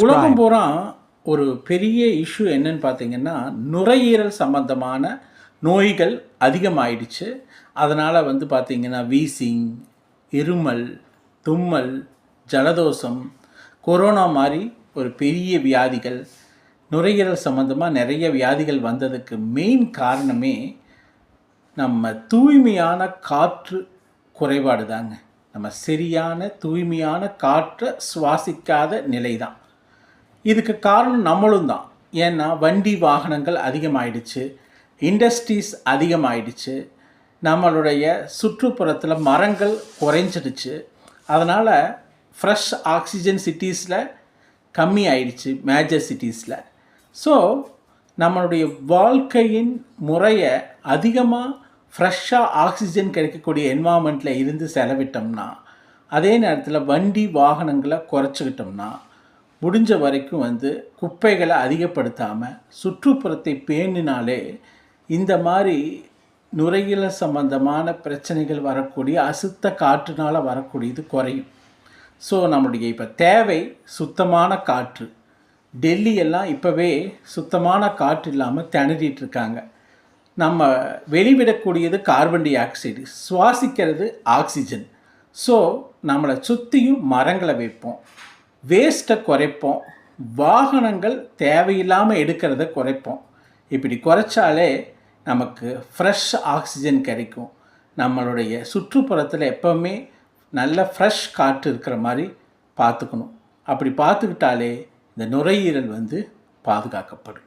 உலகம் பூரா ஒரு பெரிய இஷ்யூ என்னன்னு பார்த்தீங்கன்னா, நுரையீரல் சம்பந்தமான நோய்கள் அதிகமாயிடுச்சு. அதனால் பார்த்தீங்கன்னா, வீசிங், இருமல், தும்மல், ஜலதோஷம், கொரோனா மாதிரி ஒரு பெரிய வியாதிகள், நுரையீரல் சம்பந்தமாக நிறைய வியாதிகள் வந்ததுக்கு மெயின் காரணமே நம்ம தூய்மையான காற்று குறைபாடு தாங்க. நம்ம சரியான தூய்மையான காற்றை சுவாசிக்காத நிலை தான். இதுக்கு காரணம் நம்மளும் தான். ஏன்னா வண்டி வாகனங்கள் அதிகமாயிடுச்சு, இண்டஸ்ட்ரீஸ் அதிகமாயிடுச்சு, நம்மளுடைய சுற்றுப்புறத்தில் மரங்கள் குறைஞ்சிடுச்சு. அதனால் ஃப்ரெஷ் ஆக்சிஜன் சிட்டிஸில் கம்மி ஆயிடுச்சு, மேஜர் சிட்டிஸில். ஸோ நம்மளுடைய வாழ்க்கையின் முறையை அதிகமாக ஃப்ரெஷ்ஷாக ஆக்சிஜன் கிடைக்கக்கூடிய என்வாமெண்ட்டில் இருந்து செலவிட்டோம்னா, அதே நேரத்தில் வண்டி வாகனங்களை குறைச்சிக்கிட்டோம்னா, முடிஞ்ச வரைக்கும் குப்பைகளை அதிகப்படுத்தாமல் சுற்றுப்புறத்தை பேணினாலே இந்த மாதிரி நுரையீரல் சம்பந்தமான பிரச்சனைகள் வரக்கூடிய அசுத்த காற்றுனால் வரக்கூடியது குறையும். ஸோ நம்மளுடைய இப்போ தேவை சுத்தமான காற்று. டெல்லியெல்லாம் இப்போவே சுத்தமான காற்று இல்லாமல் திணறிட்டு இருக்காங்க. நம்ம வெளிவிடக்கூடியது carbon dioxide oxygen. So நம்மளை சுற்றியும் மரங்களை வைப்போம், வேஸ்ட்டை குறைப்போம், வாகனங்கள் தேவையில்லாமல் எடுக்கிறத குறைப்போம். இப்படி குறைச்சாலே நமக்கு ஃப்ரெஷ் ஆக்சிஜன் கிடைக்கும். நம்மளுடைய சுற்றுப்புறத்தில் எப்போவுமே நல்ல ஃப்ரெஷ் காற்று இருக்கிற மாதிரி பார்த்துக்கணும். அப்படி பார்த்துக்கிட்டாலே இந்த நுரையீரல் பாதுகாக்கப்படும்.